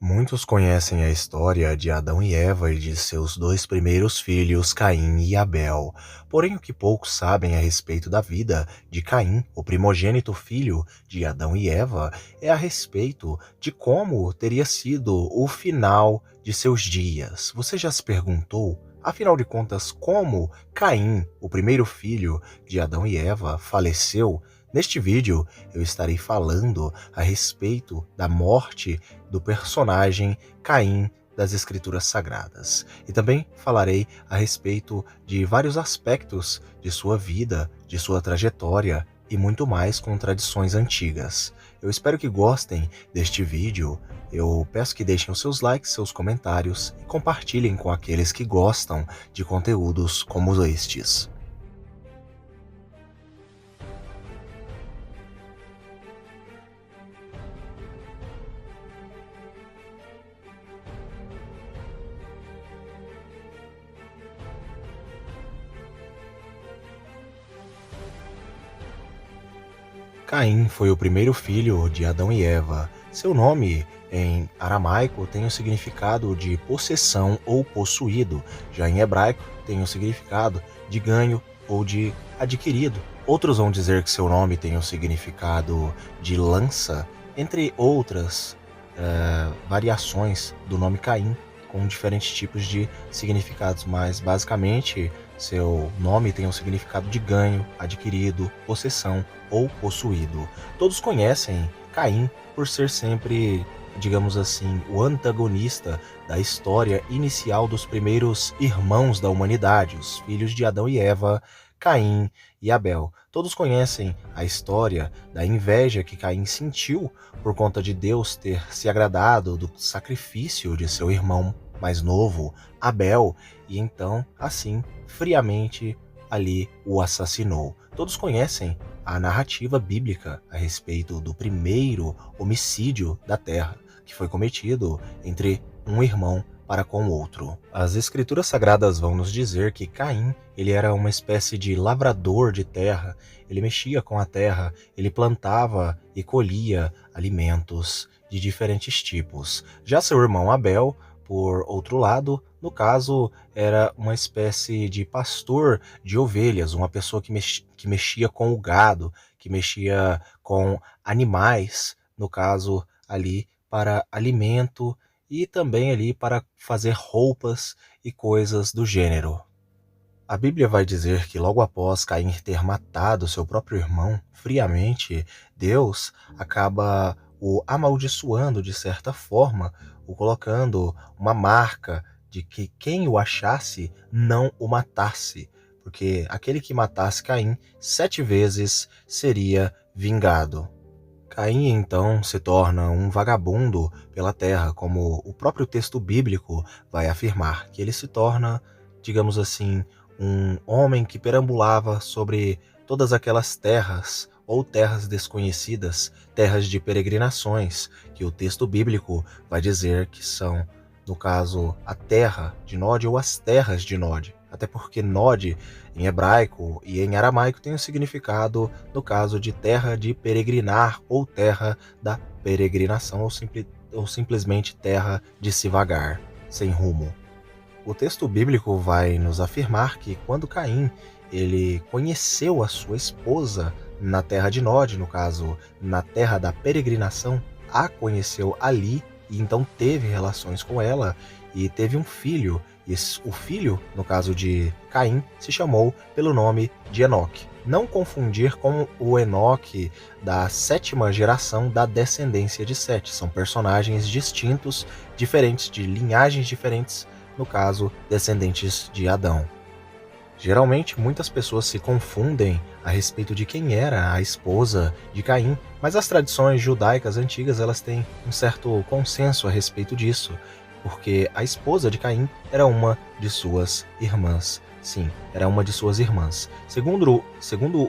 Muitos conhecem a história de Adão e Eva e de seus dois primeiros filhos, Caim e Abel. Porém, o que poucos sabem a respeito da vida de Caim, o primogênito filho de Adão e Eva, é a respeito de como teria sido o final de seus dias. Você já se perguntou, afinal de contas, como Caim, o primeiro filho de Adão e Eva, faleceu? Neste vídeo, eu estarei falando a respeito da morte do personagem Caim das Escrituras Sagradas. E também falarei a respeito de vários aspectos de sua vida, de sua trajetória e muito mais com tradições antigas. Eu espero que gostem deste vídeo. Eu peço que deixem os seus likes, seus comentários e compartilhem com aqueles que gostam de conteúdos como estes. Caim foi o primeiro filho de Adão e Eva. Seu nome, em aramaico, tem o significado de possessão ou possuído. Já em hebraico, tem o significado de ganho ou de adquirido. Outros vão dizer que seu nome tem o significado de lança, entre outras variações do nome Caim, com diferentes tipos de significados, mas basicamente seu nome tem o significado de ganho, adquirido, possessão ou possuído. Todos conhecem Caim por ser sempre, digamos assim, o antagonista da história inicial dos primeiros irmãos da humanidade, os filhos de Adão e Eva, Caim e Abel. Todos conhecem a história da inveja que Caim sentiu por conta de Deus ter se agradado do sacrifício de seu irmão mais novo, Abel, e então, assim, friamente ali o assassinou. Todos conhecem a narrativa bíblica a respeito do primeiro homicídio da terra, que foi cometido entre um irmão para com outro. As escrituras sagradas vão nos dizer que Caim, ele era uma espécie de lavrador de terra, ele mexia com a terra, ele plantava e colhia alimentos de diferentes tipos. Já seu irmão Abel, por outro lado, no caso, era uma espécie de pastor de ovelhas, uma pessoa que mexia com o gado, que mexia com animais, no caso ali para alimento e também ali para fazer roupas e coisas do gênero. A Bíblia vai dizer que logo após Caim ter matado seu próprio irmão friamente, Deus acaba o amaldiçoando de certa forma, o colocando uma marca de que quem o achasse não o matasse, porque aquele que matasse Caim 7 vezes seria vingado. Caim então se torna um vagabundo pela terra, como o próprio texto bíblico vai afirmar, que ele se torna, digamos assim, um homem que perambulava sobre todas aquelas terras ou terras desconhecidas, terras de peregrinações, que o texto bíblico vai dizer que são, no caso, a terra de Nod ou as terras de Nod. Até porque Nod, em hebraico e em aramaico, tem o significado, no caso, de terra de peregrinar ou terra da peregrinação ou simplesmente terra de se vagar, sem rumo. O texto bíblico vai nos afirmar que quando Caim ele conheceu a sua esposa na terra de Nod, no caso, na terra da peregrinação, a conheceu ali e então teve relações com ela e teve um filho. E o filho, no caso de Caim, se chamou pelo nome de Enoque. Não confundir com o Enoque da 7ª geração da descendência de Sete. São personagens distintos, diferentes, de linhagens diferentes, no caso, descendentes de Adão. Geralmente, muitas pessoas se confundem a respeito de quem era a esposa de Caim, mas as tradições judaicas antigas elas têm um certo consenso a respeito disso, porque a esposa de Caim era uma de suas irmãs. Sim, era uma de suas irmãs. Segundo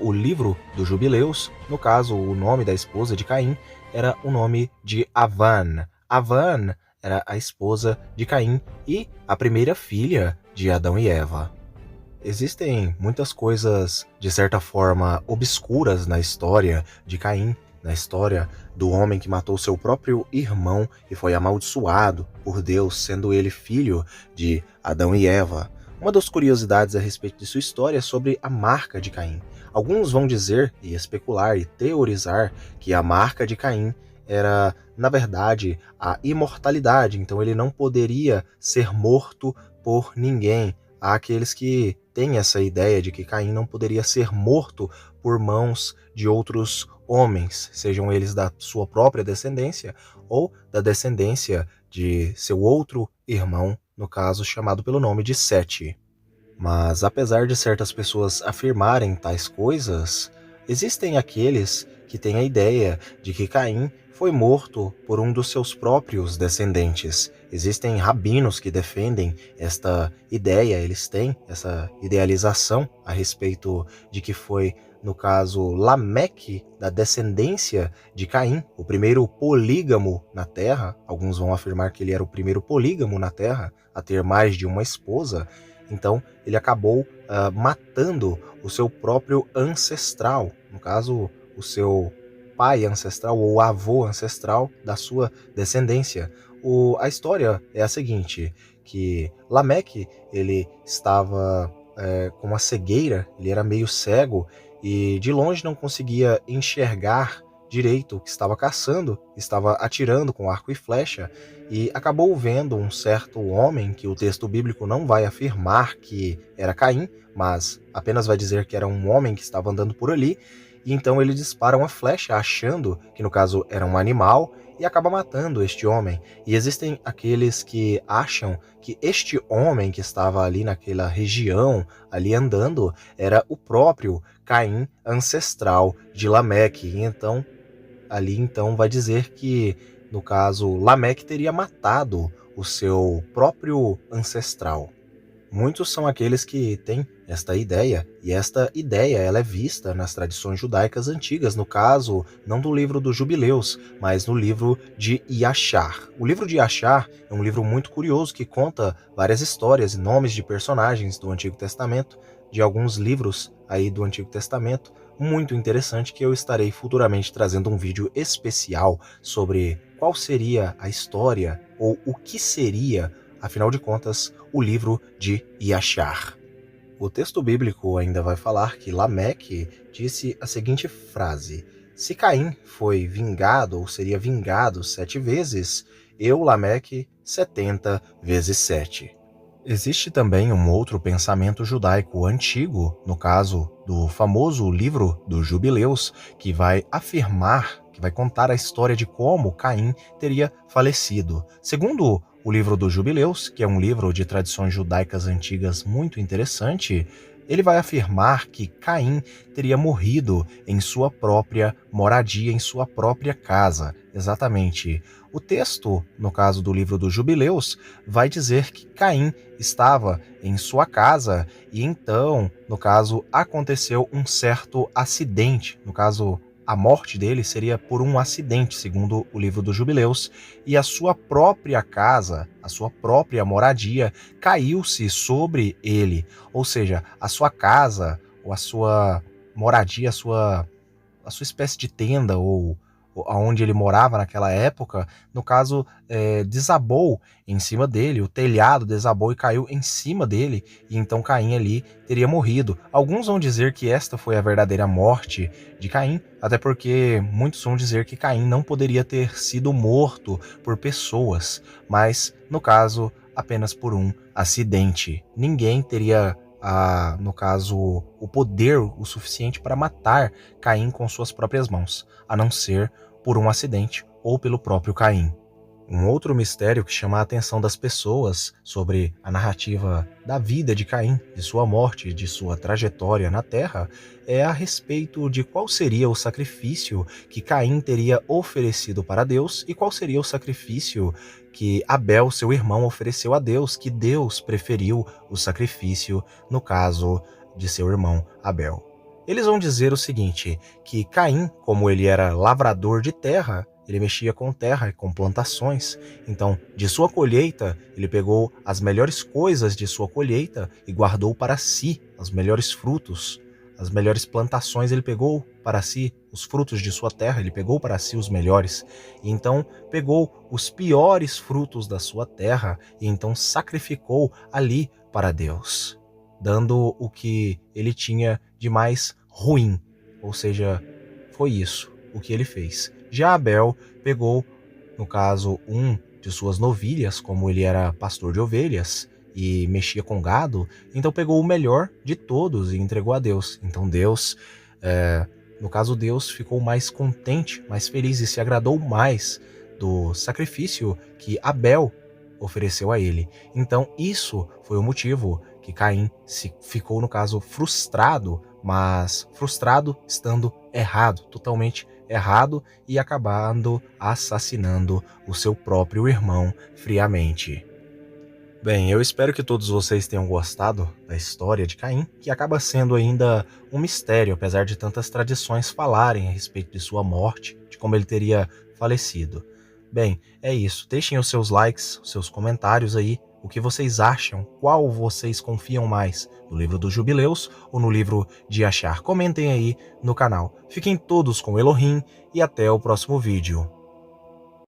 o livro dos Jubileus, no caso, o nome da esposa de Caim era o nome de Avan. Avan era a esposa de Caim e a primeira filha de Adão e Eva. Existem muitas coisas, de certa forma, obscuras na história de Caim na história do homem que matou seu próprio irmão e foi amaldiçoado por Deus, sendo ele filho de Adão e Eva. Uma das curiosidades a respeito de sua história é sobre a marca de Caim. Alguns vão dizer e especular e teorizar que a marca de Caim era, na verdade, a imortalidade, então ele não poderia ser morto por ninguém. Há aqueles que têm essa ideia de que Caim não poderia ser morto por mãos de outros homens, sejam eles da sua própria descendência ou da descendência de seu outro irmão, no caso chamado pelo nome de Sete. Mas apesar de certas pessoas afirmarem tais coisas, existem aqueles que têm a ideia de que Caim foi morto por um dos seus próprios descendentes. Existem rabinos que defendem esta ideia, eles têm essa idealização a respeito de que foi, no caso, Lameque, da descendência de Caim, o primeiro polígamo na Terra. Alguns vão afirmar que ele era o primeiro polígamo na Terra a ter mais de uma esposa. Então, ele acabou matando o seu próprio ancestral, no caso, o seu pai ancestral ou avô ancestral da sua descendência. A história é a seguinte, que Lameque, ele estava com uma cegueira, ele era meio cego e de longe não conseguia enxergar direito o que estava caçando, estava atirando com arco e flecha e acabou vendo um certo homem, que o texto bíblico não vai afirmar que era Caim, mas apenas vai dizer que era um homem que estava andando por ali, e então ele dispara uma flecha achando que no caso era um animal e acaba matando este homem. E existem aqueles que acham que este homem que estava ali naquela região, ali andando, era o próprio Caim ancestral de Lameque. E então ali então vai dizer que, no caso, Lameque teria matado o seu próprio ancestral. Muitos são aqueles que têm esta ideia, e esta ideia ela é vista nas tradições judaicas antigas, no caso, não do livro dos Jubileus, mas no livro de Yashar. O livro de Yashar é um livro muito curioso que conta várias histórias e nomes de personagens do Antigo Testamento, de alguns livros aí do Antigo Testamento, muito interessante, que eu estarei futuramente trazendo um vídeo especial sobre qual seria a história ou o que seria, afinal de contas, o livro de Yashar. O texto bíblico ainda vai falar que Lameque disse a seguinte frase: se Caim foi vingado ou seria vingado 7 vezes, eu, Lameque, 70 vezes 7. Existe também um outro pensamento judaico antigo, no caso do famoso livro dos Jubileus, que vai afirmar, que vai contar a história de como Caim teria falecido. Segundo o livro dos Jubileus, que é um livro de tradições judaicas antigas muito interessante, ele vai afirmar que Caim teria morrido em sua própria moradia, em sua própria casa. Exatamente. O texto, no caso do livro dos Jubileus, vai dizer que Caim estava em sua casa e então, no caso, aconteceu um certo acidente. No caso, a morte dele seria por um acidente, segundo o livro dos Jubileus, e a sua própria casa, a sua própria moradia, caiu-se sobre ele. Ou seja, a sua casa, ou a sua moradia, a sua espécie de tenda, ou onde ele morava naquela época, no caso, desabou em cima dele, o telhado desabou e caiu em cima dele, e então Caim ali teria morrido. Alguns vão dizer que esta foi a verdadeira morte de Caim, até porque muitos vão dizer que Caim não poderia ter sido morto por pessoas, mas, no caso, apenas por um acidente. Ninguém teria no caso, o poder o suficiente para matar Caim com suas próprias mãos, a não ser por um acidente ou pelo próprio Caim. Um outro mistério que chama a atenção das pessoas sobre a narrativa da vida de Caim, de sua morte, de sua trajetória na Terra, é a respeito de qual seria o sacrifício que Caim teria oferecido para Deus e qual seria o sacrifício que Abel, seu irmão, ofereceu a Deus, que Deus preferiu o sacrifício no caso de seu irmão Abel. Eles vão dizer o seguinte, que Caim, como ele era lavrador de terra, ele mexia com terra e com plantações, então de sua colheita ele pegou as melhores coisas de sua colheita e guardou para si os melhores frutos, as melhores plantações ele pegou para si os frutos de sua terra, ele pegou para si os melhores, e então pegou os piores frutos da sua terra e então sacrificou ali para Deus, dando o que ele tinha de mais ruim, ou seja, foi isso o que ele fez. Já Abel pegou, no caso, de suas novilhas, como ele era pastor de ovelhas e mexia com gado, então pegou o melhor de todos e entregou a Deus. Então Deus, no caso Deus, ficou mais contente, mais feliz e se agradou mais do sacrifício que Abel ofereceu a ele. Então isso foi o motivo que Caim ficou, no caso, frustrado, mas frustrado estando errado, totalmente errado, e acabando assassinando o seu próprio irmão friamente. Bem, eu espero que todos vocês tenham gostado da história de Caim, que acaba sendo ainda um mistério, apesar de tantas tradições falarem a respeito de sua morte, de como ele teria falecido. Bem, é isso. Deixem os seus likes, os seus comentários aí, o que vocês acham, qual vocês confiam mais, no livro dos Jubileus ou no livro de Achar. Comentem aí no canal. Fiquem todos com Elohim e até o próximo vídeo.